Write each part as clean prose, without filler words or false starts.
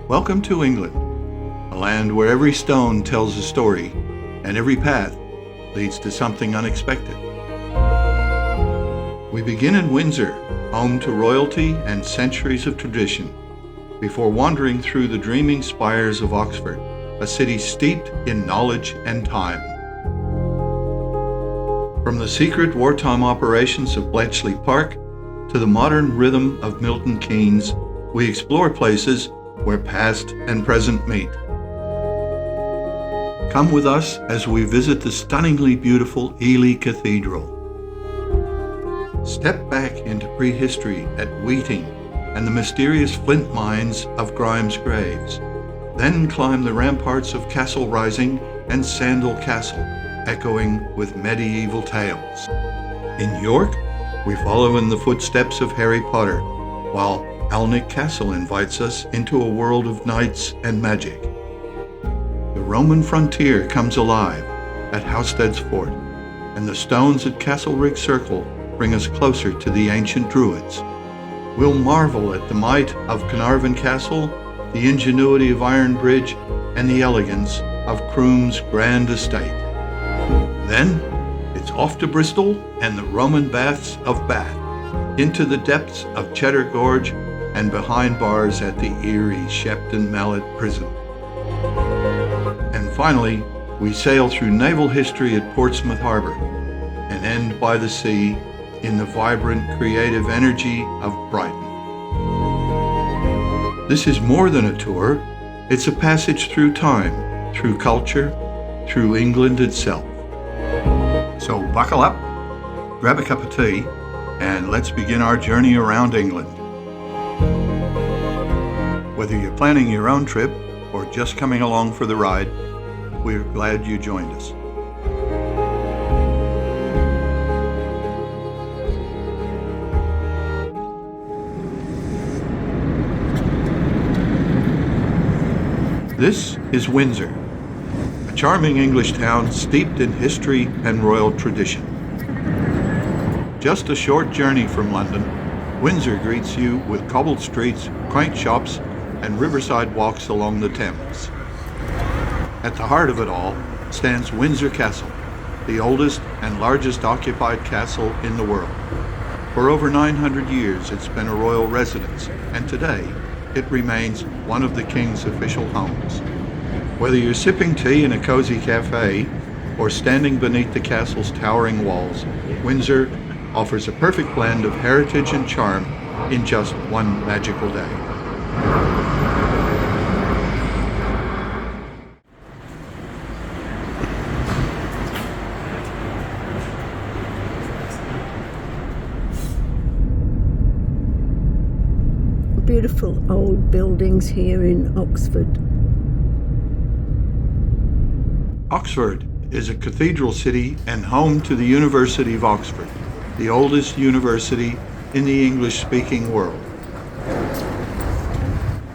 Welcome to England, a land where every stone tells a story and every path leads to something unexpected. We begin in Windsor, home to royalty and centuries of tradition, before wandering through the dreaming spires of Oxford, a city steeped in knowledge and time. From the secret wartime operations of Bletchley Park to the modern rhythm of Milton Keynes, we explore places where past and present meet. Come with us as we visit the stunningly beautiful Ely Cathedral. Step back into prehistory at Weeting and the mysterious flint mines of Grimes Graves. Then climb the ramparts of Castle Rising and Sandal Castle, echoing with medieval tales. In York, we follow in the footsteps of Harry Potter, while Alnwyck Castle invites us into a world of knights and magic. The Roman frontier comes alive at Housesteads Fort, and the stones at Castlerigg Circle bring us closer to the ancient Druids. We'll marvel at the might of Caernarfon Castle, the ingenuity of Iron Bridge, and the elegance of Croome's grand estate. Then, it's off to Bristol and the Roman baths of Bath, into the depths of Cheddar Gorge, and behind bars at the eerie Shepton Mallet prison. And finally, we sail through naval history at Portsmouth Harbour and end by the sea in the vibrant, creative energy of Brighton. This is more than a tour. It's a passage through time, through culture, through England itself. So buckle up, grab a cup of tea, and let's begin our journey around England. Whether you're planning your own trip or just coming along for the ride, we're glad you joined us. This is Windsor, a charming English town steeped in history and royal tradition. Just a short journey from London, Windsor greets you with cobbled streets, quaint shops, and riverside walks along the Thames. At the heart of it all stands Windsor Castle, the oldest and largest occupied castle in the world. For over 900 years it's been a royal residence, and today it remains one of the King's official homes. Whether you're sipping tea in a cozy cafe or standing beneath the castle's towering walls, Windsor offers a perfect blend of heritage and charm in just one magical day. Beautiful old buildings here in Oxford. Oxford is a cathedral city and home to the University of Oxford, the oldest university in the English-speaking world.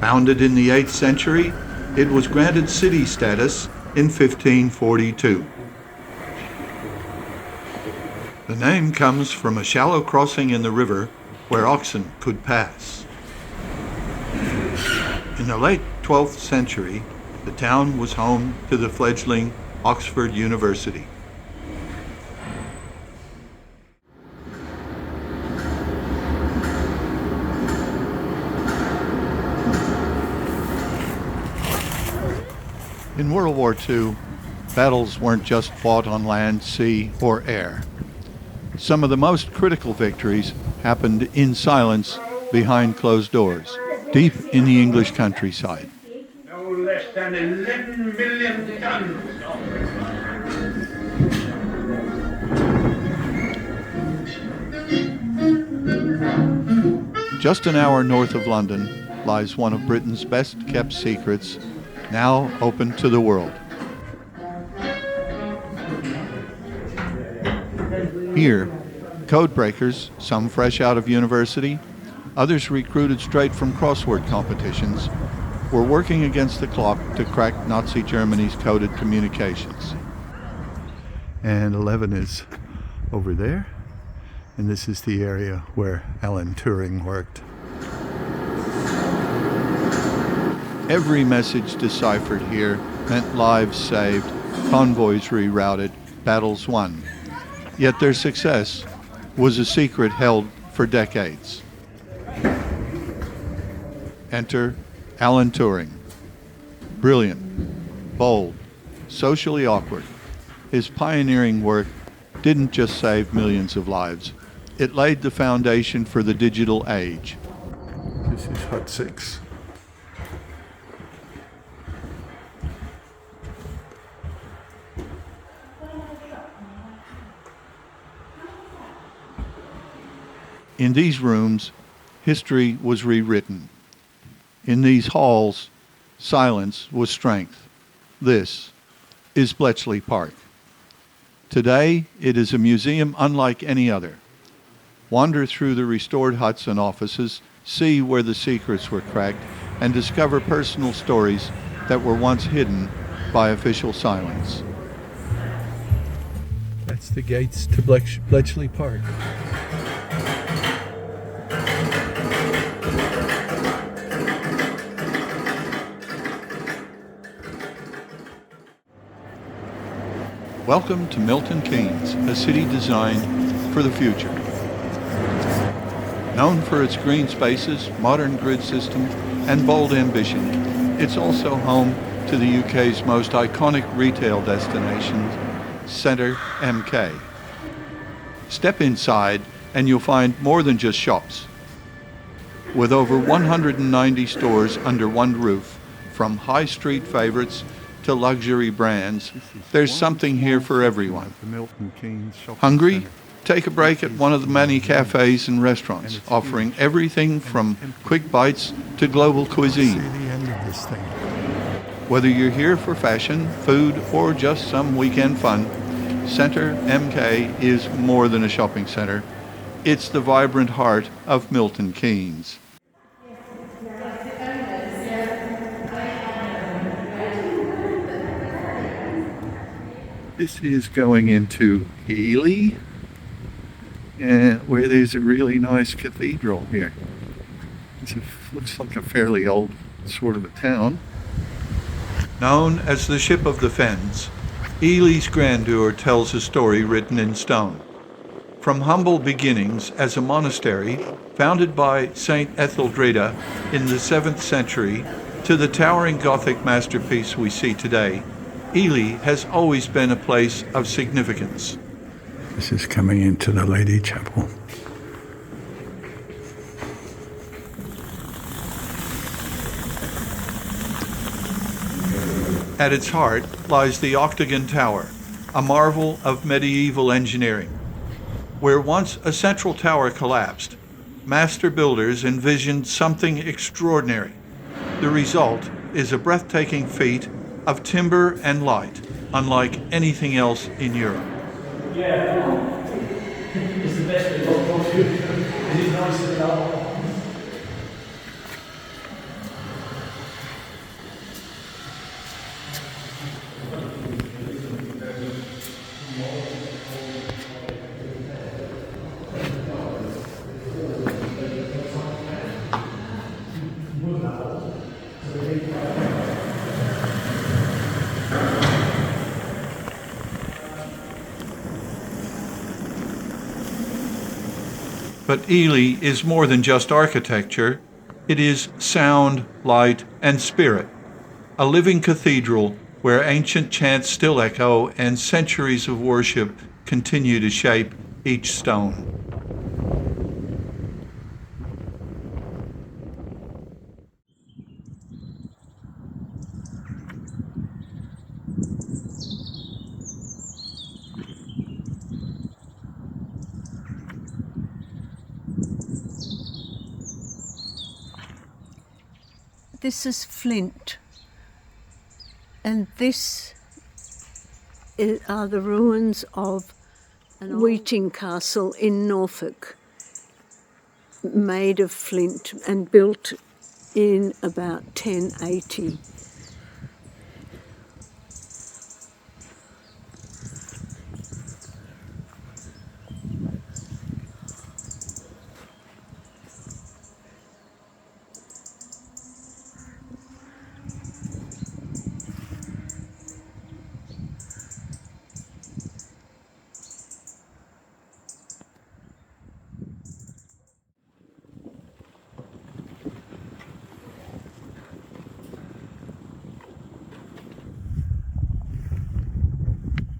Founded in the 8th century, it was granted city status in 1542. The name comes from a shallow crossing in the river where oxen could pass. In the late 12th century, the town was home to the fledgling Oxford University. In World War II, battles weren't just fought on land, sea, or air. Some of the most critical victories happened in silence behind closed doors, deep in the English countryside. No less than 11 million tons. Just an hour north of London lies one of Britain's best-kept secrets, now open to the world. Here, code breakers, some fresh out of university, others recruited straight from crossword competitions, were working against the clock to crack Nazi Germany's coded communications. And 11 is over there, and this is the area where Alan Turing worked. Every message deciphered here meant lives saved, convoys rerouted, battles won. Yet their success was a secret held for decades. Enter Alan Turing. Brilliant, bold, socially awkward. His pioneering work didn't just save millions of lives. It laid the foundation for the digital age. This is Hut 6. In these rooms, history was rewritten. In these halls, silence was strength. This is Bletchley Park. Today, it is a museum unlike any other. Wander through the restored huts and offices, see where the secrets were cracked, and discover personal stories that were once hidden by official silence. That's the gates to Bletchley Park. Welcome to Milton Keynes, a city designed for the future. Known for its green spaces, modern grid system, and bold ambition, it's also home to the UK's most iconic retail destination, Centre MK. Step inside and you'll find more than just shops. With over 190 stores under one roof, from high street favorites to luxury brands, there's something here for everyone. Hungry? Take a break at one of the many cafes and restaurants, offering everything from quick bites to global cuisine. Whether you're here for fashion, food, or just some weekend fun, Centre MK is more than a shopping center. It's the vibrant heart of Milton Keynes. This is going into Ely, where there's a really nice cathedral here. Looks like a fairly old sort of a town. Known as the Ship of the Fens, Ely's grandeur tells a story written in stone. From humble beginnings as a monastery founded by Saint Etheldreda in the 7th century to the towering Gothic masterpiece we see today, Ely has always been a place of significance. This is coming into the Lady Chapel. At its heart lies the Octagon Tower, a marvel of medieval engineering. Where once a central tower collapsed, master builders envisioned something extraordinary. The result is a breathtaking feat of timber and light, unlike anything else in Europe. Yeah, it's the best bit of it is nice and dark. But Ely is more than just architecture. It is sound, light, and spirit. A living cathedral where ancient chants still echo and centuries of worship continue to shape each stone. This is Flint, and this are the ruins of Weeting Castle in Norfolk, made of flint and built in about 1080.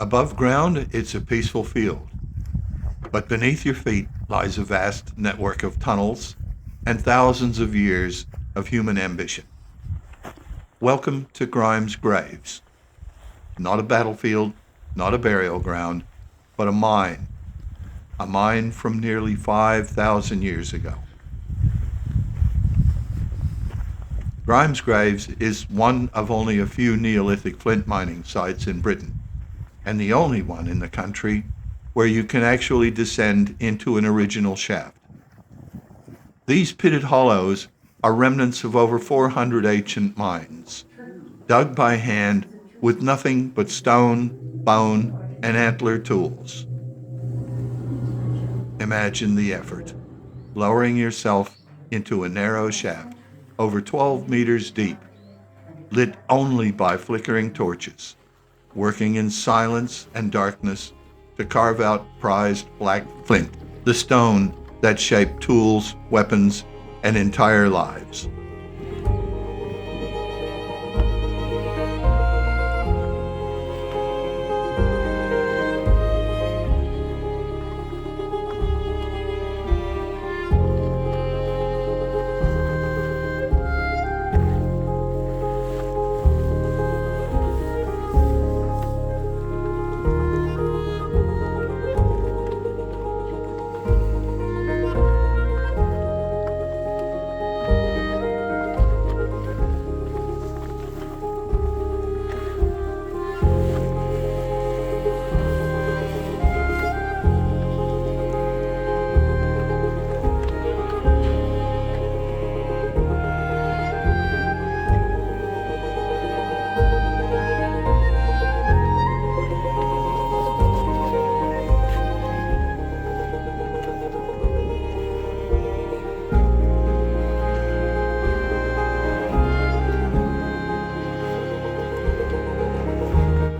Above ground, it's a peaceful field. But beneath your feet lies a vast network of tunnels and thousands of years of human ambition. Welcome to Grimes Graves. Not a battlefield, not a burial ground, but a mine from nearly 5,000 years ago. Grimes Graves is one of only a few Neolithic flint mining sites in Britain, and the only one in the country where you can actually descend into an original shaft. These pitted hollows are remnants of over 400 ancient mines, dug by hand with nothing but stone, bone, and antler tools. Imagine the effort, lowering yourself into a narrow shaft over 12 meters deep, lit only by flickering torches, working in silence and darkness to carve out prized black flint, the stone that shaped tools, weapons, and entire lives.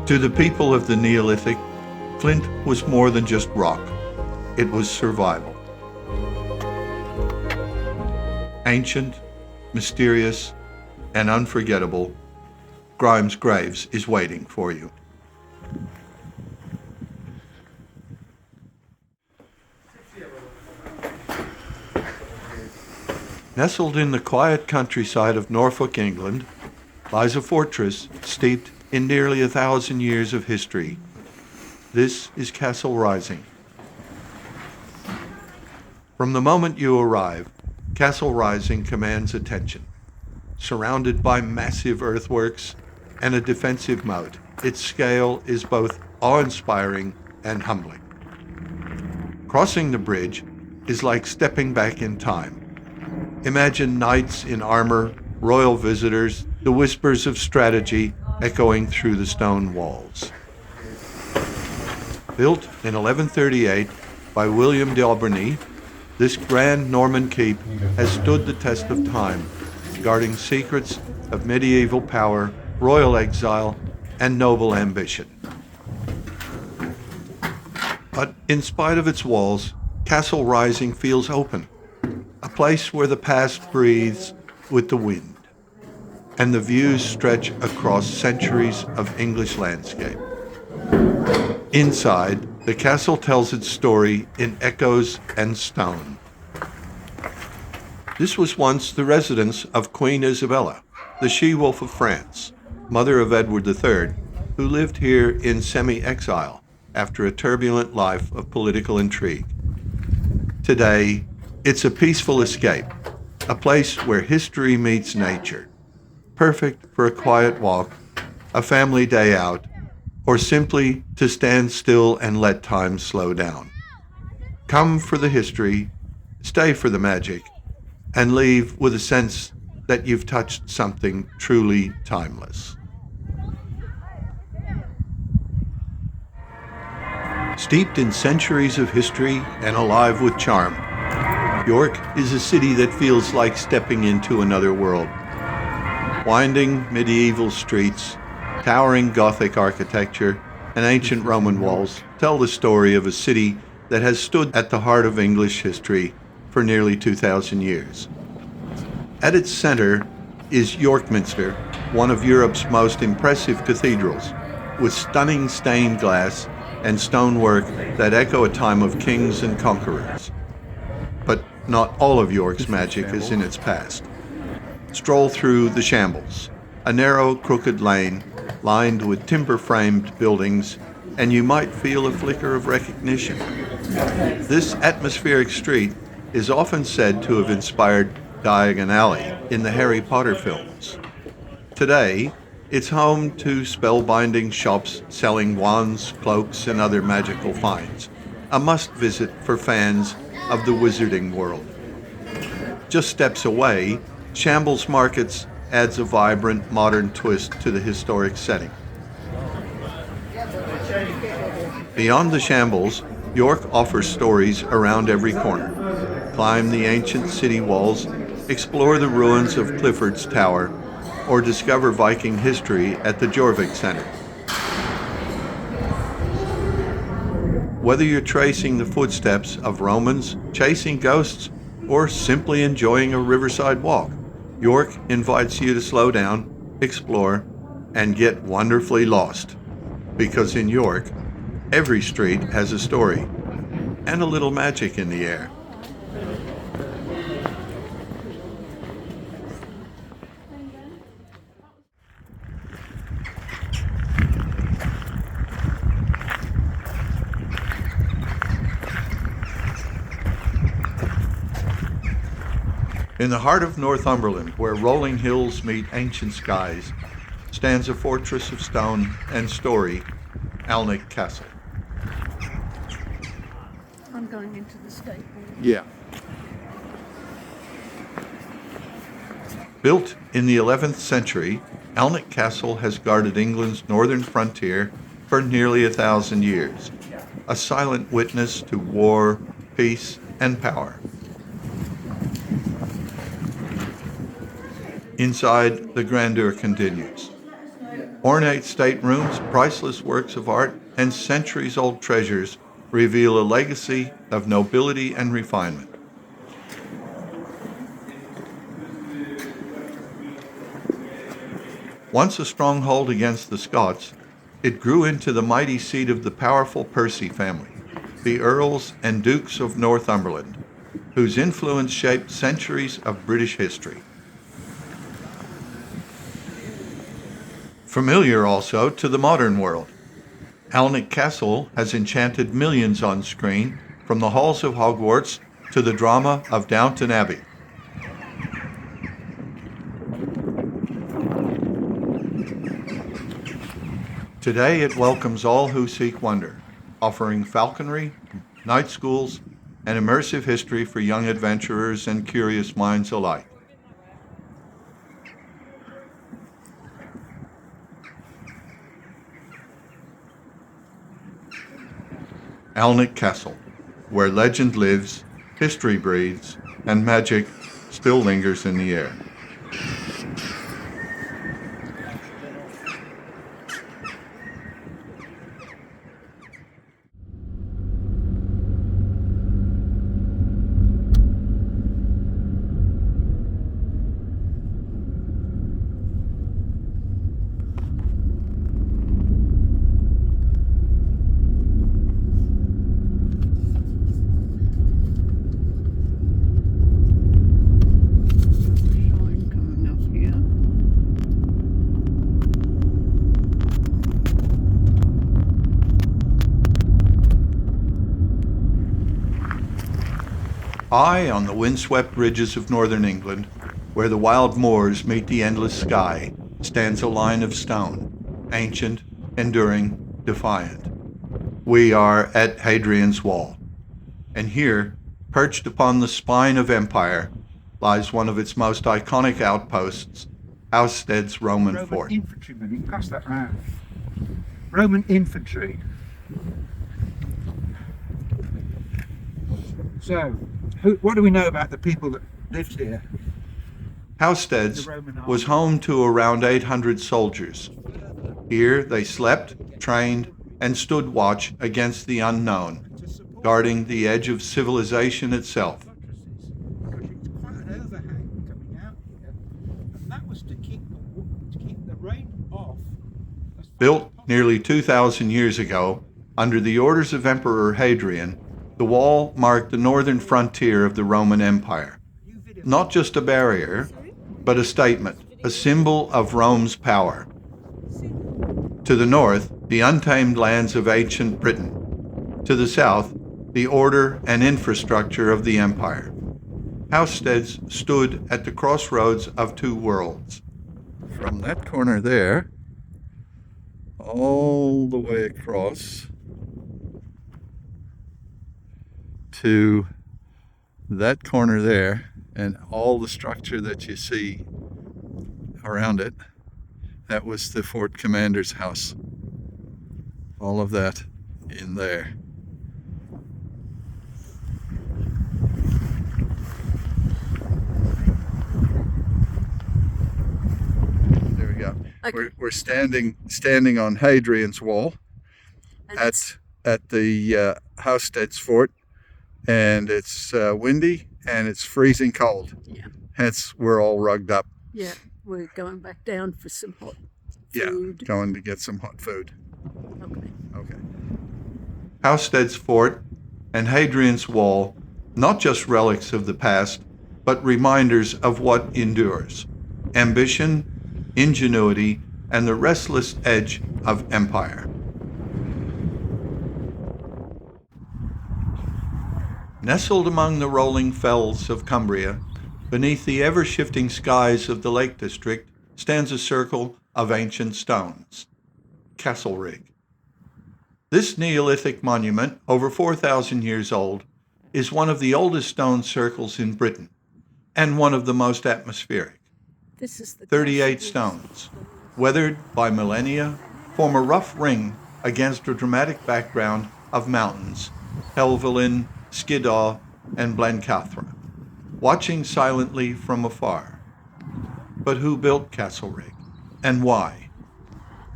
To the people of the Neolithic, flint was more than just rock. It was survival. Ancient, mysterious, and unforgettable, Grimes Graves is waiting for you. Nestled in the quiet countryside of Norfolk, England, lies a fortress steeped in nearly 1,000 years of history. This is Castle Rising. From the moment you arrive, Castle Rising commands attention. Surrounded by massive earthworks and a defensive moat, its scale is both awe-inspiring and humbling. Crossing the bridge is like stepping back in time. Imagine knights in armor, royal visitors, the whispers of strategy echoing through the stone walls. Built in 1138 by William d'Aubigny, this grand Norman keep has stood the test of time, guarding secrets of medieval power, royal exile, and noble ambition. But in spite of its walls, Castle Rising feels open, a place where the past breathes with the wind, and the views stretch across centuries of English landscape. Inside, the castle tells its story in echoes and stone. This was once the residence of Queen Isabella, the she-wolf of France, mother of Edward III, who lived here in semi-exile after a turbulent life of political intrigue. Today, it's a peaceful escape, a place where history meets nature, perfect for a quiet walk, a family day out, or simply to stand still and let time slow down. Come for the history, stay for the magic, and leave with a sense that you've touched something truly timeless. Steeped in centuries of history and alive with charm, York is a city that feels like stepping into another world. Winding medieval streets, towering Gothic architecture, and ancient Roman walls tell the story of a city that has stood at the heart of English history for nearly 2,000 years. At its center is York Minster, one of Europe's most impressive cathedrals, with stunning stained glass and stonework that echo a time of kings and conquerors. But not all of York's magic is in its past. Stroll through the Shambles, a narrow, crooked lane lined with timber-framed buildings, and you might feel a flicker of recognition. This atmospheric street is often said to have inspired Diagon Alley in the Harry Potter films. Today, it's home to spellbinding shops selling wands, cloaks, and other magical finds, a must-visit for fans of the wizarding world. Just steps away, Shambles Markets adds a vibrant, modern twist to the historic setting. Beyond the Shambles, York offers stories around every corner. Climb the ancient city walls, explore the ruins of Clifford's Tower, or discover Viking history at the Jorvik Center. Whether you're tracing the footsteps of Romans, chasing ghosts, or simply enjoying a riverside walk, York invites you to slow down, explore, and get wonderfully lost. Because in York, every street has a story and a little magic in the air. In the heart of Northumberland, where rolling hills meet ancient skies, stands a fortress of stone and story, Alnwyck Castle. I'm going into the stable. Yeah. Built in the 11th century, Alnwyck Castle has guarded England's northern frontier for nearly 1,000 years, a silent witness to war, peace, and power. Inside, the grandeur continues. Ornate staterooms, priceless works of art, and centuries-old treasures reveal a legacy of nobility and refinement. Once a stronghold against the Scots, it grew into the mighty seat of the powerful Percy family, the Earls and Dukes of Northumberland, whose influence shaped centuries of British history. Familiar also to the modern world, Alnwyck Castle has enchanted millions on screen, from the halls of Hogwarts to the drama of Downton Abbey. Today it welcomes all who seek wonder, offering falconry, night schools, and immersive history for young adventurers and curious minds alike. Alnwyck Castle, where legend lives, history breathes, and magic still lingers in the air. High on the windswept ridges of northern England, where the wild moors meet the endless sky, stands a line of stone, ancient, enduring, defiant. We are at Hadrian's Wall, and here, perched upon the spine of empire, lies one of its most iconic outposts, Housesteads Roman Fort. Infantrymen, you can pass that round. Roman infantry. So, what do we know about the people that lived here? Housesteads was home to around 800 soldiers. Here they slept, trained, and stood watch against the unknown, guarding the edge of civilization itself. It's quite an overhang coming out here, and that was to keep the rain off. Built nearly 2,000 years ago, under the orders of Emperor Hadrian, the wall marked the northern frontier of the Roman Empire. Not just a barrier, but a statement, a symbol of Rome's power. To the north, the untamed lands of ancient Britain. To the south, the order and infrastructure of the empire. Housesteads stood at the crossroads of two worlds. From that corner there, all the way across to that corner there, and all the structure that you see around it, that was the fort commander's house. All of that in there. There we go. Okay. We're standing on Hadrian's wall at the Housesteads fort, and it's windy and it's freezing cold. Yeah. Hence, we're all rugged up. Yeah, we're going back down for some hot Yeah, food. going to get some hot food. Okay. Okay. Housesteads fort and Hadrian's wall, not just relics of the past, but reminders of what endures: ambition, ingenuity, and the restless edge of empire. Nestled among the rolling fells of Cumbria, beneath the ever-shifting skies of the Lake District, stands a circle of ancient stones, Castlerigg. This Neolithic monument, over 4,000 years old, is one of the oldest stone circles in Britain, and one of the most atmospheric. This is the 38 stones, weathered by millennia, form a rough ring against a dramatic background of mountains, Helvellyn, Skiddaw, and Blencathra, watching silently from afar. But who built Castlerigg, and why?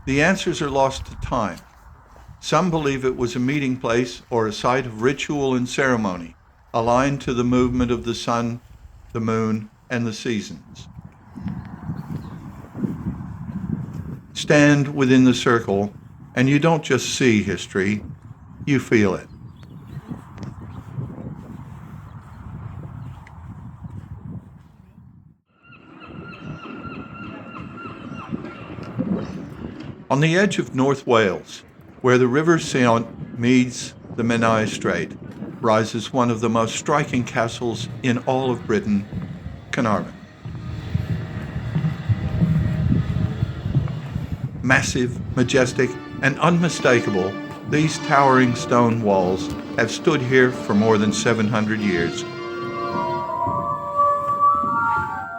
The answers are lost to time. Some believe it was a meeting place or a site of ritual and ceremony, aligned to the movement of the sun, the moon, and the seasons. Stand within the circle, and you don't just see history, you feel it. On the edge of North Wales, where the River Seont meets the Menai Strait, rises one of the most striking castles in all of Britain, Caernarfon. Massive, majestic, and unmistakable, these towering stone walls have stood here for more than 700 years.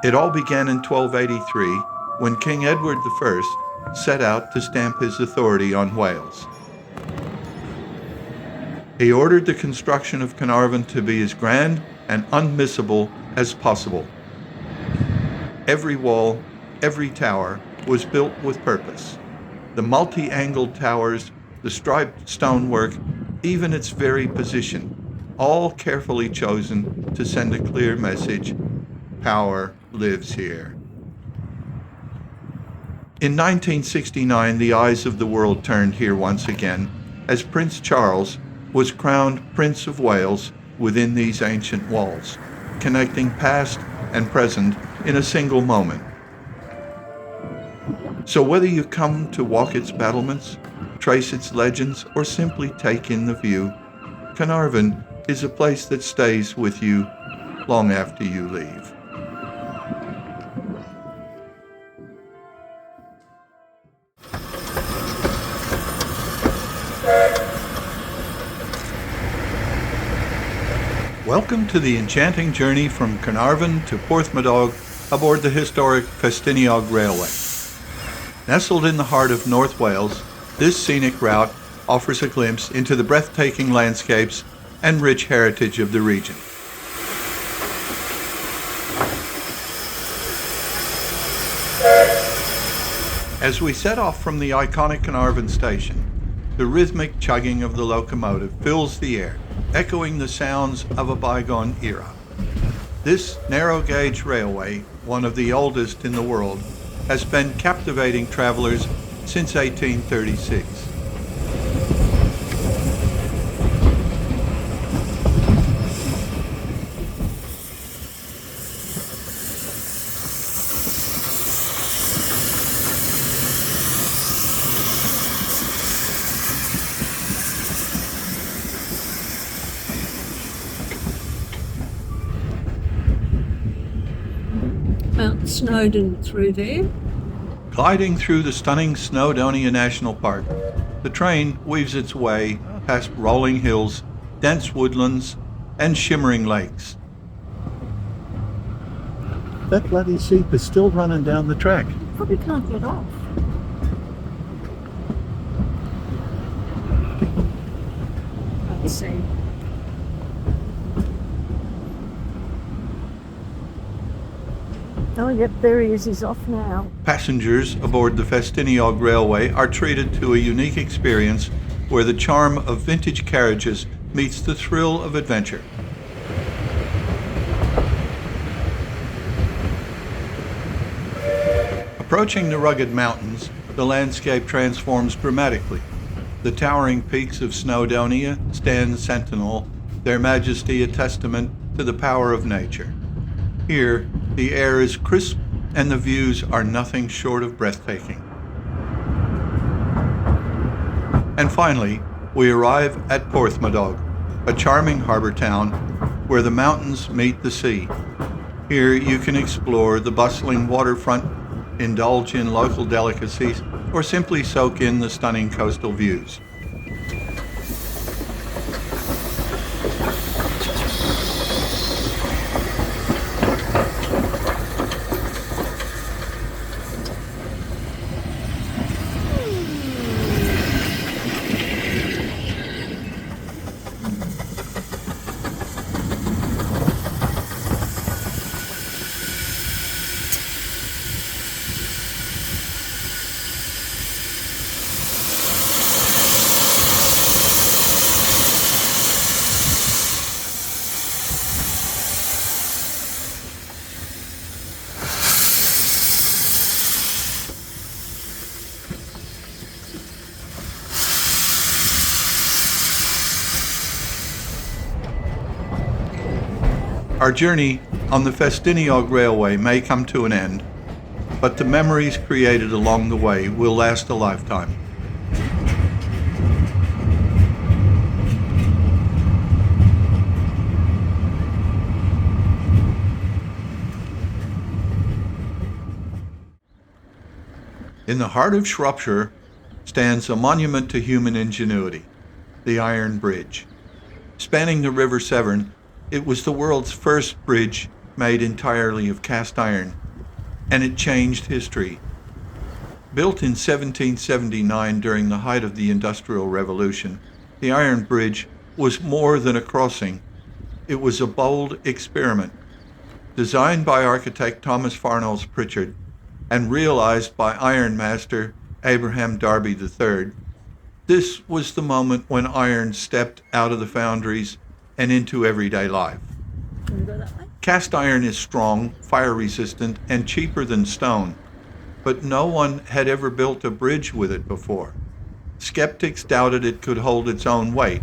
It all began in 1283, when King Edward I set out to stamp his authority on Wales. He ordered the construction of Caernarfon to be as grand and unmissable as possible. Every wall, every tower was built with purpose. The multi-angled towers, the striped stonework, even its very position, all carefully chosen to send a clear message: power lives here. In 1969, the eyes of the world turned here once again, as Prince Charles was crowned Prince of Wales within these ancient walls, connecting past and present in a single moment. So whether you come to walk its battlements, trace its legends, or simply take in the view, Caernarfon is a place that stays with you long after you leave. Welcome to the enchanting journey from Caernarfon to Porthmadog aboard the historic Festiniog Railway. Nestled in the heart of North Wales, this scenic route offers a glimpse into the breathtaking landscapes and rich heritage of the region. As we set off from the iconic Caernarfon station, the rhythmic chugging of the locomotive fills the air, echoing the sounds of a bygone era. This narrow-gauge railway, one of the oldest in the world, has been captivating travelers since 1836. Mount Snowdon through there. Gliding through the stunning Snowdonia National Park, the train weaves its way past rolling hills, dense woodlands, and shimmering lakes. That bloody sheep is still running down the track. Probably can't get off. Let's see. Oh, yep, there he is. He's off now. Passengers aboard the Festiniog Railway are treated to a unique experience where the charm of vintage carriages meets the thrill of adventure. Approaching the rugged mountains, the landscape transforms dramatically. The towering peaks of Snowdonia stand sentinel, their majesty a testament to the power of nature. Here, the air is crisp and the views are nothing short of breathtaking. And finally, we arrive at Porthmadog, a charming harbour town where the mountains meet the sea. Here you can explore the bustling waterfront, indulge in local delicacies, or simply soak in the stunning coastal views. Our journey on the Festiniog Railway may come to an end, but the memories created along the way will last a lifetime. In the heart of Shropshire stands a monument to human ingenuity, the Iron Bridge. Spanning the River Severn, it was the world's first bridge made entirely of cast iron, and it changed history. Built in 1779 during the height of the Industrial Revolution, the Iron Bridge was more than a crossing. It was a bold experiment. Designed by architect Thomas Farnells Pritchard and realized by iron master Abraham Darby III, this was the moment when iron stepped out of the foundries and into everyday life. Can we go that way? Cast iron is strong, fire-resistant, and cheaper than stone, but no one had ever built a bridge with it before. Skeptics doubted it could hold its own weight,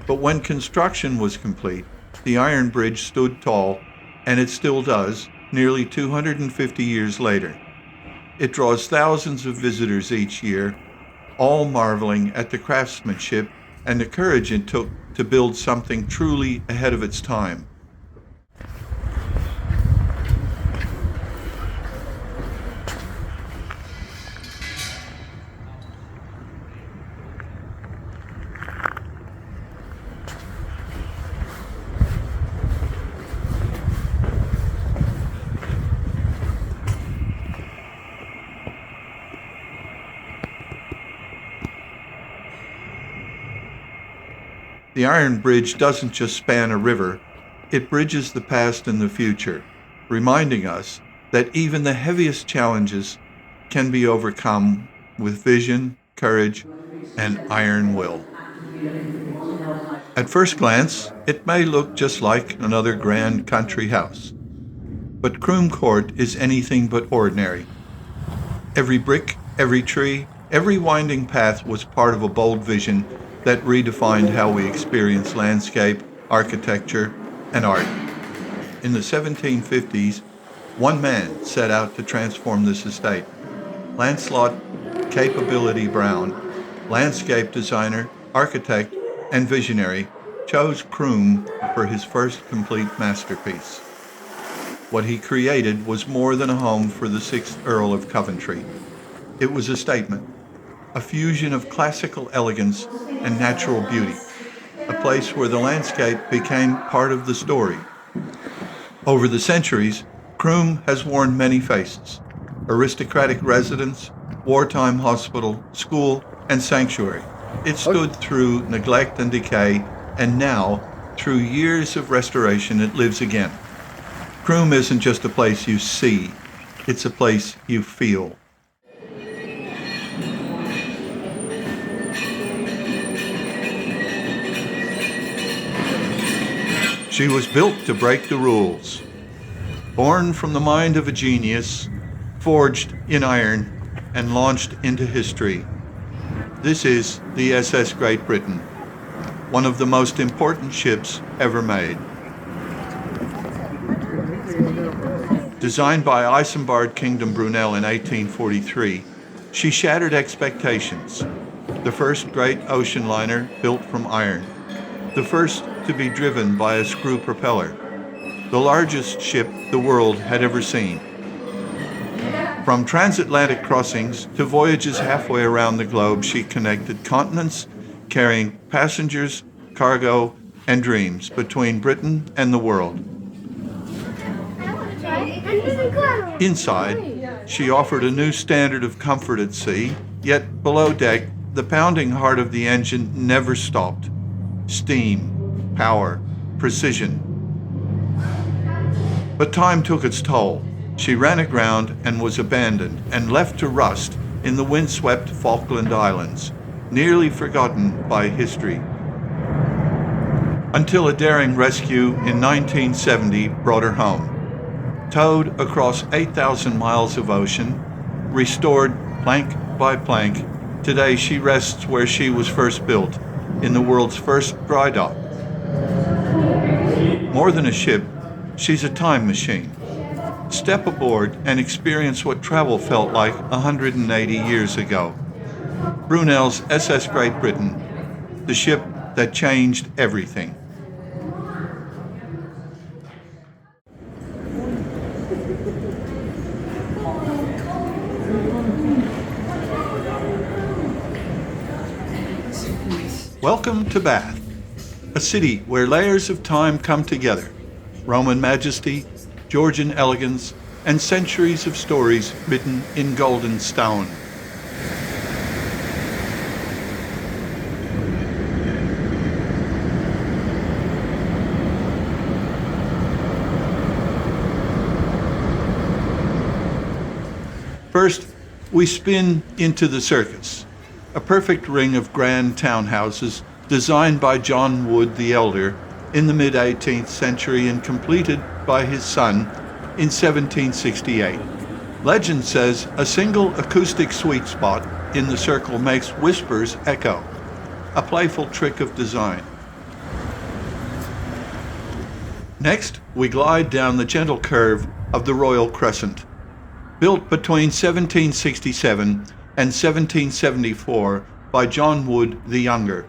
but when construction was complete, the Iron Bridge stood tall, and it still does, nearly 250 years later. It draws thousands of visitors each year, all marveling at the craftsmanship and the courage it took to build something truly ahead of its time. The Iron Bridge doesn't just span a river, it bridges the past and the future, reminding us that even the heaviest challenges can be overcome with vision, courage, and iron will. At first glance, it may look just like another grand country house, but Croome Court is anything but ordinary. Every brick, every tree, Every winding path was part of a bold vision that redefined how we experience landscape, architecture, and art. In the 1750s, one man set out to transform this estate. Lancelot Capability Brown, landscape designer, architect, and visionary, chose Croome for his first complete masterpiece. What he created was more than a home for the 6th Earl of Coventry. It was a statement, a fusion of classical elegance and natural beauty, a place where the landscape became part of the story. Over the centuries, Croome has worn many faces: aristocratic residence, wartime hospital, school, and sanctuary. It stood through neglect and decay, and now, through years of restoration, it lives again. Croome isn't just a place you see, it's a place you feel. She was built to break the rules. Born from the mind of a genius, forged in iron, and launched into history. This is the SS Great Britain, one of the most important ships ever made. Designed by Isambard Kingdom Brunel in 1843, she shattered expectations. The first great ocean liner built from iron. The first to be driven by a screw propeller. The largest ship the world had ever seen. From transatlantic crossings to voyages halfway around the globe, she connected continents, carrying passengers, cargo, and dreams between Britain and the world. Inside, she offered a new standard of comfort at sea, yet below deck, the pounding heart of the engine never stopped. Steam, power, precision. But time took its toll. She ran aground and was abandoned and left to rust in the windswept Falkland Islands, nearly forgotten by history. Until a daring rescue in 1970 brought her home. Towed across 8,000 miles of ocean, restored plank by plank, today she rests where she was first built, in the world's first dry dock. More than a ship, she's a time machine. Step aboard and experience what travel felt like 180 years ago. Brunel's SS Great Britain, the ship that changed everything. Welcome to Bath, a city where layers of time come together. Roman majesty, Georgian elegance, and centuries of stories written in golden stone. First, we spin into the Circus, a perfect ring of grand townhouses designed by John Wood the Elder in the mid-18th century and completed by his son in 1768. Legend says a single acoustic sweet spot in the circle makes whispers echo, a playful trick of design. Next, we glide down the gentle curve of the Royal Crescent. Built between 1767 and 1774 by John Wood the Younger.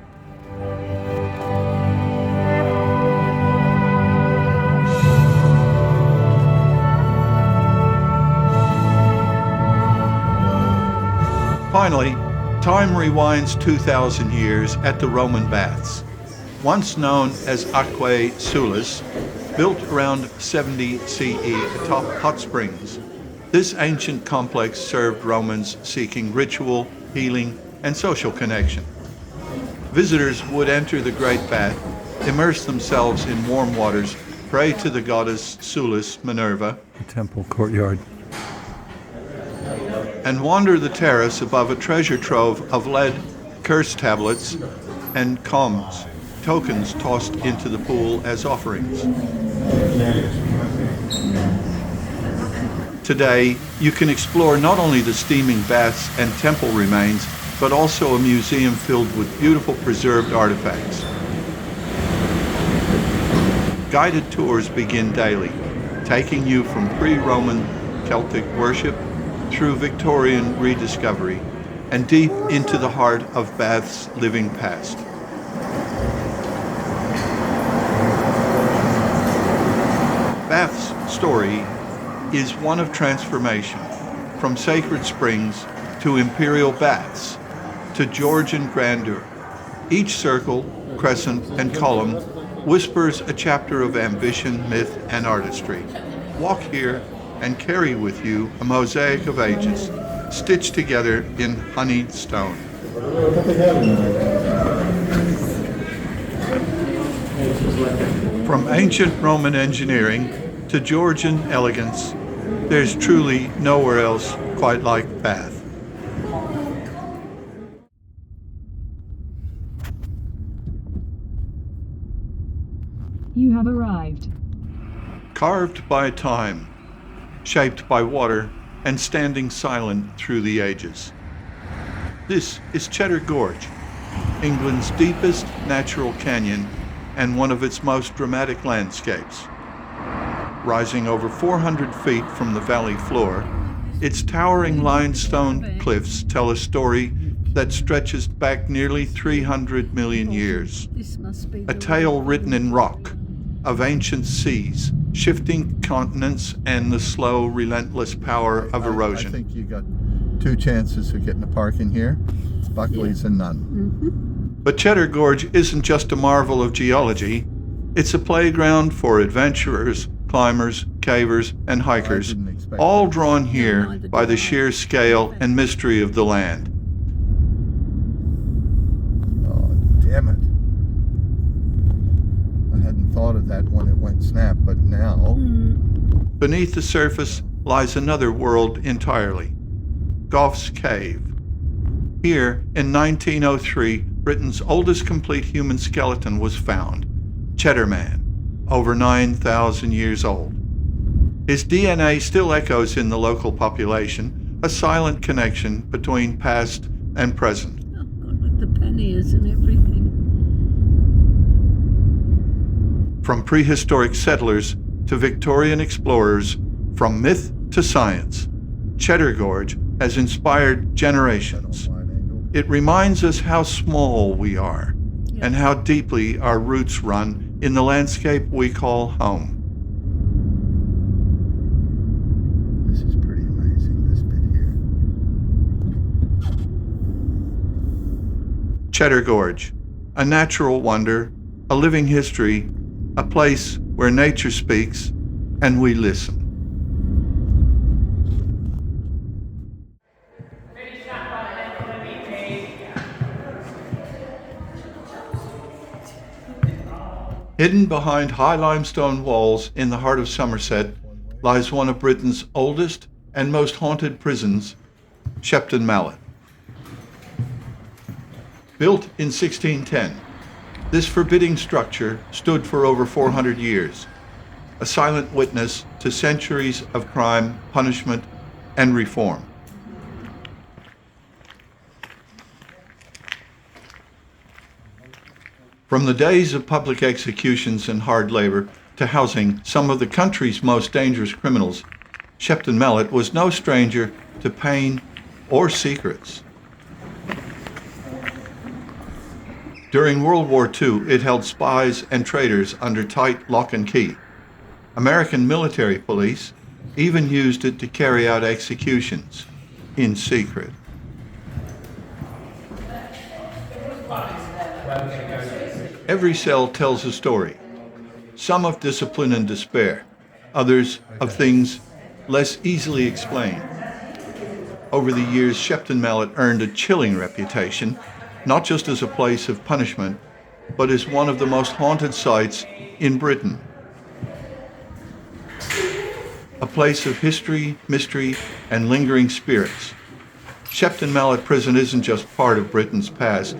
Finally, time rewinds 2,000 years at the Roman baths. Once known as Aquae Sulis, built around 70 CE atop hot springs. This ancient complex served Romans seeking ritual, healing, and social connection. Visitors would enter the great bath, immerse themselves in warm waters, pray to the goddess Sulis Minerva, the temple courtyard, and wander the terrace above a treasure trove of lead curse tablets and comms, tokens tossed into the pool as offerings. Today, you can explore not only the steaming baths and temple remains, but also a museum filled with beautiful preserved artifacts. Guided tours begin daily, taking you from pre-Roman Celtic worship through Victorian rediscovery and deep into the heart of Bath's living past. Bath's story is one of transformation, from sacred springs to imperial baths to Georgian grandeur. Each circle, crescent, and column whispers a chapter of ambition, myth, and artistry. Walk here and carry with you a mosaic of ages, stitched together in honeyed stone. From ancient Roman engineering to Georgian elegance, there's truly nowhere else quite like Bath. You have arrived. Carved by time, shaped by water, and standing silent through the ages. This is Cheddar Gorge, England's deepest natural canyon and one of its most dramatic landscapes. Rising over 400 feet from the valley floor, its towering limestone cliffs tell a story that stretches back nearly 300 million years. A tale written in rock of ancient seas, shifting continents, and the slow, relentless power of erosion. I think you got two chances of getting a park in here. Buckley's and none. But Cheddar Gorge isn't just a marvel of geology. It's a playground for adventurers, climbers, cavers, and hikers, all drawn here by the sheer scale and mystery of the land. Oh, damn it. I hadn't thought of that when it went snap, but now... Beneath the surface lies another world entirely, Gough's Cave. Here, in 1903, Britain's oldest complete human skeleton was found, Cheddar Man, over 9,000 years old. His DNA still echoes in the local population, a silent connection between past and present. Oh God, with the panniers and everything. From prehistoric settlers to Victorian explorers, from myth to science, Cheddar Gorge has inspired generations. It reminds us how small we are and how deeply our roots run in the landscape we call home. This is pretty amazing, this bit here. Cheddar Gorge, a natural wonder, a living history, a place where nature speaks and we listen. Hidden behind high limestone walls in the heart of Somerset lies one of Britain's oldest and most haunted prisons, Shepton Mallet. Built in 1610, this forbidding structure stood for over 400 years, a silent witness to centuries of crime, punishment, and reform. From the days of public executions and hard labor to housing some of the country's most dangerous criminals, Shepton Mallet was no stranger to pain or secrets. During World War II, it held spies and traitors under tight lock and key. American military police even used it to carry out executions in secret. Every cell tells a story, some of discipline and despair, others of things less easily explained. Over the years, Shepton Mallet earned a chilling reputation, not just as a place of punishment, but as one of the most haunted sites in Britain. A place of history, mystery, and lingering spirits. Shepton Mallet Prison isn't just part of Britain's past,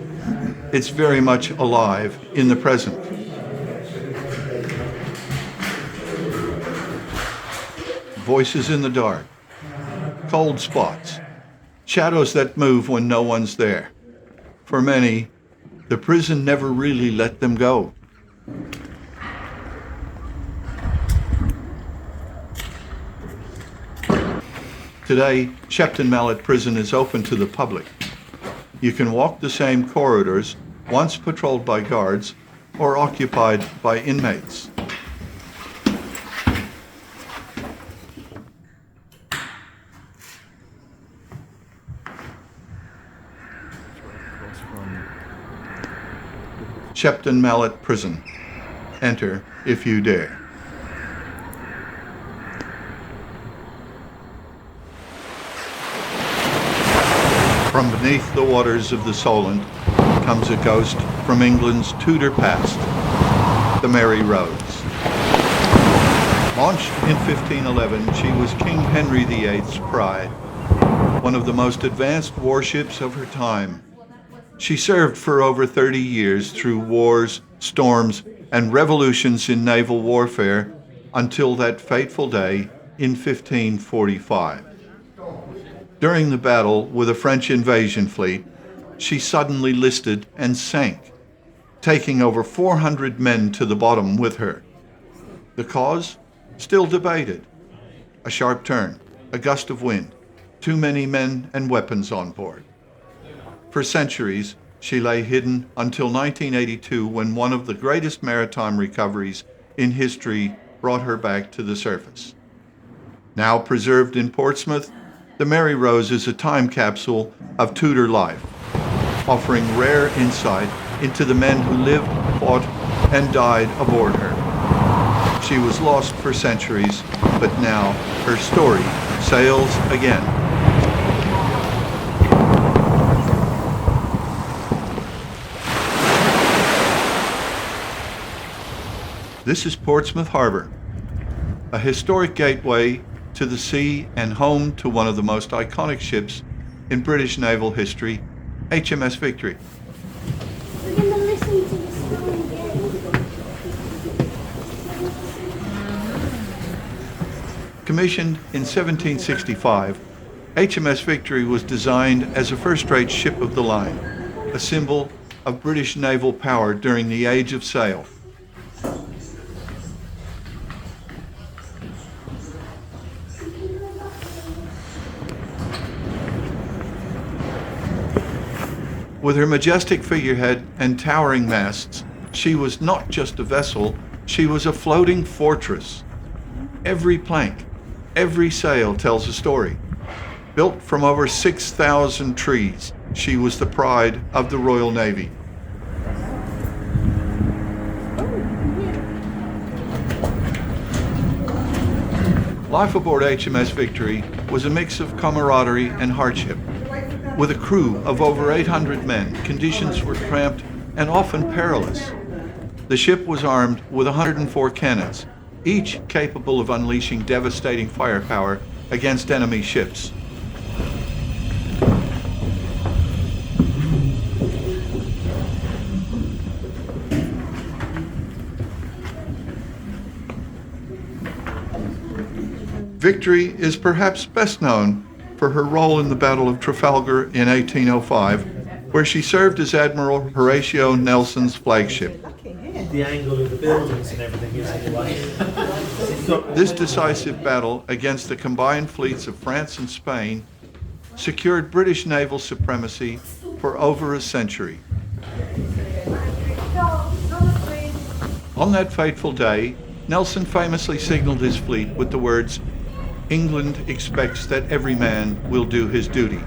it's very much alive in the present. Voices in the dark, cold spots, shadows that move when no one's there. For many, the prison never really let them go. Today, Shepton Mallet Prison is open to the public. You can walk the same corridors, once patrolled by guards or occupied by inmates. Shepton Mallet Prison. Enter if you dare. From beneath the waters of the Solent comes a ghost from England's Tudor past, the Mary Rose. Launched in 1511, she was King Henry VIII's pride, one of the most advanced warships of her time. She served for over 30 years through wars, storms, and revolutions in naval warfare until that fateful day in 1545. During the battle with a French invasion fleet, she suddenly listed and sank, taking over 400 men to the bottom with her. The cause? Still debated. A sharp turn, a gust of wind, too many men and weapons on board. For centuries, she lay hidden until 1982, when one of the greatest maritime recoveries in history brought her back to the surface. Now preserved in Portsmouth, the Mary Rose is a time capsule of Tudor life, offering rare insight into the men who lived, fought, and died aboard her. She was lost for centuries, but now her story sails again. This is Portsmouth Harbour, a historic gateway to the sea and home to one of the most iconic ships in British naval history, HMS Victory. We're going to listen to the story again. Commissioned in 1765, HMS Victory was designed as a first-rate ship of the line, a symbol of British naval power during the Age of Sail. With her majestic figurehead and towering masts, she was not just a vessel, she was a floating fortress. Every plank, every sail tells a story. Built from over 6,000 trees, she was the pride of the Royal Navy. Life aboard HMS Victory was a mix of camaraderie and hardship. With a crew of over 800 men, conditions were cramped and often perilous. The ship was armed with 104 cannons, each capable of unleashing devastating firepower against enemy ships. Victory is perhaps best known for her role in the Battle of Trafalgar in 1805, where she served as Admiral Horatio Nelson's flagship. The angle of the buildings and everything is in the way. This decisive battle against the combined fleets of France and Spain secured British naval supremacy for over a century. On that fateful day, Nelson famously signaled his fleet with the words, "England expects that every man will do his duty."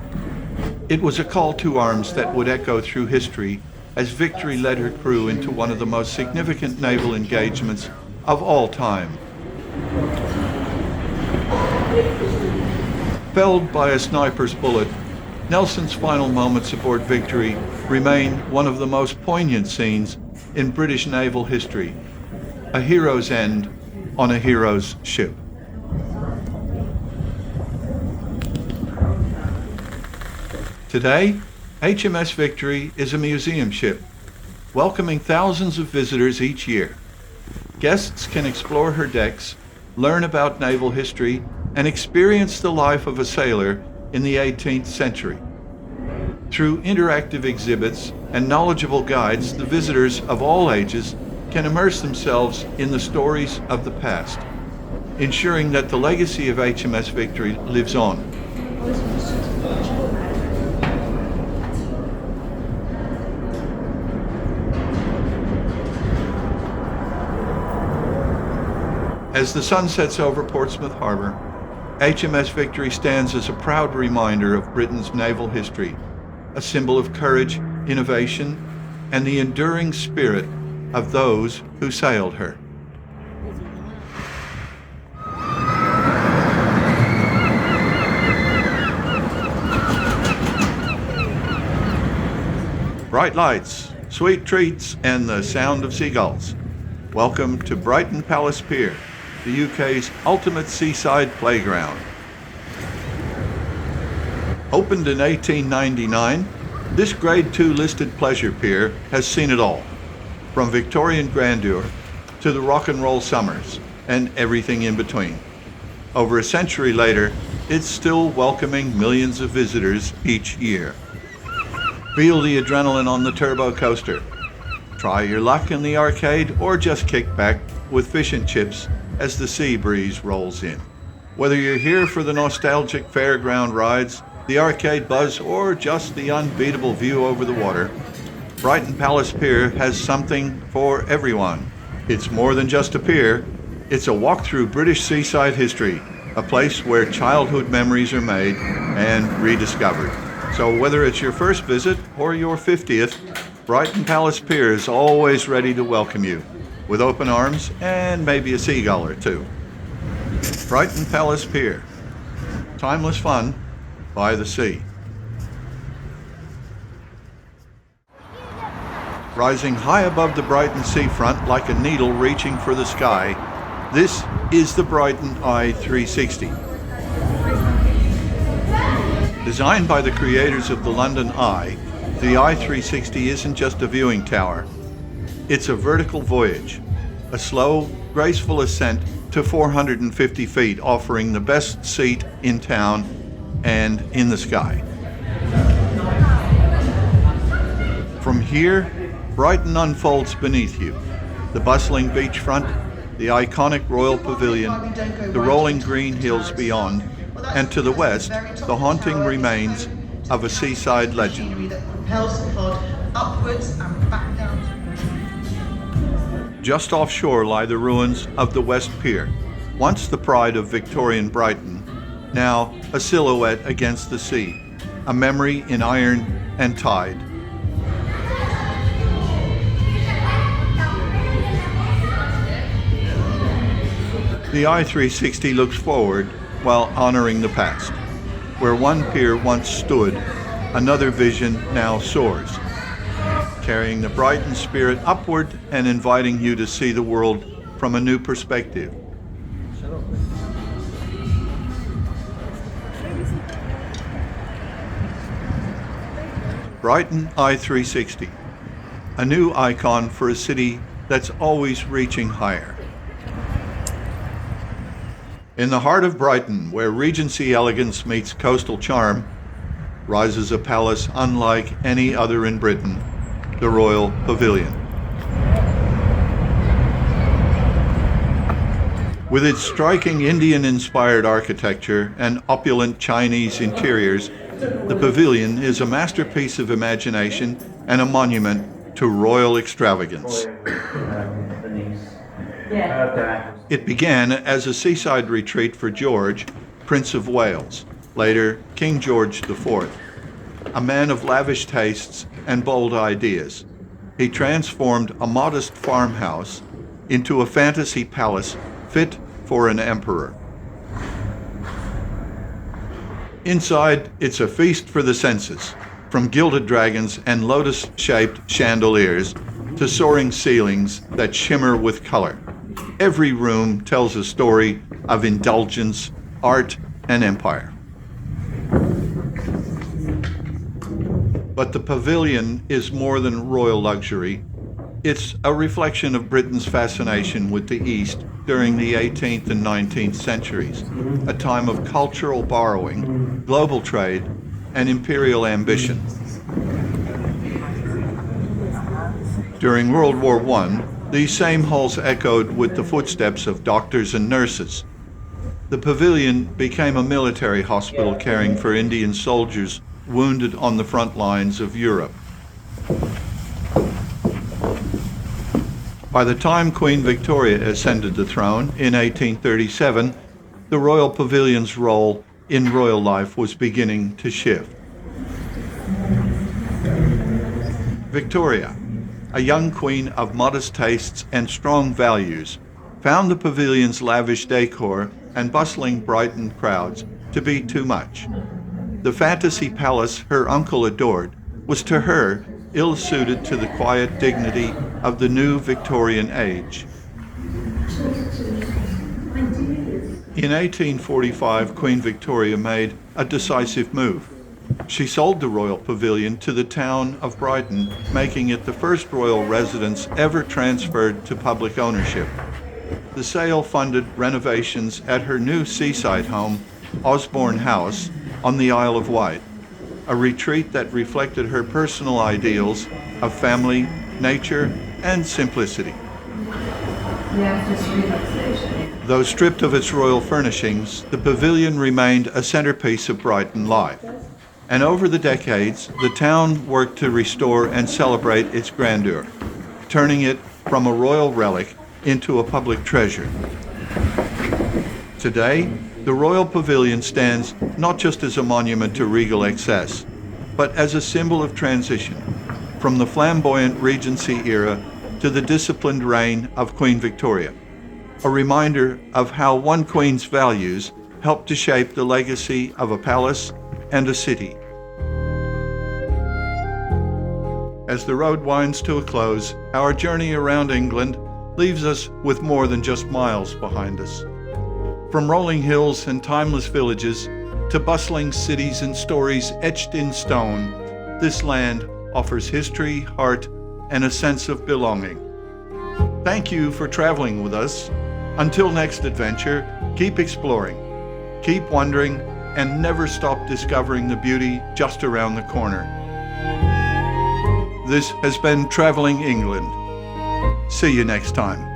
It was a call to arms that would echo through history as Victory led her crew into one of the most significant naval engagements of all time. Felled by a sniper's bullet, Nelson's final moments aboard Victory remain one of the most poignant scenes in British naval history. A hero's end on a hero's ship. Today, HMS Victory is a museum ship, welcoming thousands of visitors each year. Guests can explore her decks, learn about naval history, and experience the life of a sailor in the 18th century. Through interactive exhibits and knowledgeable guides, the visitors of all ages can immerse themselves in the stories of the past, ensuring that the legacy of HMS Victory lives on. As the sun sets over Portsmouth Harbour, HMS Victory stands as a proud reminder of Britain's naval history, a symbol of courage, innovation, and the enduring spirit of those who sailed her. Bright lights, sweet treats, and the sound of seagulls. Welcome to Brighton Palace Pier, the UK's ultimate seaside playground. Opened in 1899, this Grade II listed pleasure pier has seen it all, from Victorian grandeur to the rock and roll summers and everything in between. Over a century later, it's still welcoming millions of visitors each year. Feel the adrenaline on the turbo coaster. Try your luck in the arcade or just kick back with fish and chips as the sea breeze rolls in. Whether you're here for the nostalgic fairground rides, the arcade buzz, or just the unbeatable view over the water, Brighton Palace Pier has something for everyone. It's more than just a pier, it's a walk through British seaside history, a place where childhood memories are made and rediscovered. So whether it's your first visit or your 50th, Brighton Palace Pier is always ready to welcome you, with open arms and maybe a seagull or two. Brighton Palace Pier, timeless fun by the sea. Rising high above the Brighton seafront like a needle reaching for the sky, this is the Brighton Eye 360. Designed by the creators of the London Eye, the Eye 360 isn't just a viewing tower. It's a vertical voyage, a slow, graceful ascent to 450 feet, offering the best seat in town and in the sky. From here, Brighton unfolds beneath you. The bustling beachfront, the iconic Royal Pavilion, the rolling green hills beyond, and to the west, the haunting remains of a seaside legend. Just offshore lie the ruins of the West Pier, once the pride of Victorian Brighton, now a silhouette against the sea, a memory in iron and tide. The Eye 360 looks forward while honoring the past. Where one pier once stood, another vision now soars, carrying the Brighton spirit upward and inviting you to see the world from a new perspective. Brighton Eye 360, a new icon for a city that's always reaching higher. In the heart of Brighton, where Regency elegance meets coastal charm, rises a palace unlike any other in Britain, the Royal Pavilion. With its striking Indian-inspired architecture and opulent Chinese interiors, the Pavilion is a masterpiece of imagination and a monument to royal extravagance. It began as a seaside retreat for George, Prince of Wales, later King George IV. A man of lavish tastes and bold ideas, he transformed a modest farmhouse into a fantasy palace fit for an emperor. Inside, it's a feast for the senses, from gilded dragons and lotus-shaped chandeliers to soaring ceilings that shimmer with color. Every room tells a story of indulgence, art, and empire. But the Pavilion is more than royal luxury. It's a reflection of Britain's fascination with the East during the 18th and 19th centuries, a time of cultural borrowing, global trade, and imperial ambition. During World War I, these same halls echoed with the footsteps of doctors and nurses. The Pavilion became a military hospital caring for Indian soldiers wounded on the front lines of Europe. By the time Queen Victoria ascended the throne in 1837, the Royal Pavilion's role in royal life was beginning to shift. Victoria, a young queen of modest tastes and strong values, found the pavilion's lavish decor and bustling Brighton crowds to be too much. The fantasy palace her uncle adored was to her ill-suited to the quiet dignity of the new Victorian age. In 1845, Queen Victoria made a decisive move. She sold the Royal Pavilion to the town of Brighton, making it the first royal residence ever transferred to public ownership. The sale funded renovations at her new seaside home, Osborne House, on the Isle of Wight, a retreat that reflected her personal ideals of family, nature, and simplicity. Though stripped of its royal furnishings, the pavilion remained a centerpiece of Brighton life. And over the decades, the town worked to restore and celebrate its grandeur, turning it from a royal relic into a public treasure. Today, the Royal Pavilion stands not just as a monument to regal excess, but as a symbol of transition from the flamboyant Regency era to the disciplined reign of Queen Victoria, a reminder of how one queen's values helped to shape the legacy of a palace and a city. As the road winds to a close, our journey around England leaves us with more than just miles behind us. From rolling hills and timeless villages to bustling cities and stories etched in stone, this land offers history, heart, and a sense of belonging. Thank you for traveling with us. Until next adventure, keep exploring, keep wondering, and never stop discovering the beauty just around the corner. This has been Traveling England. See you next time.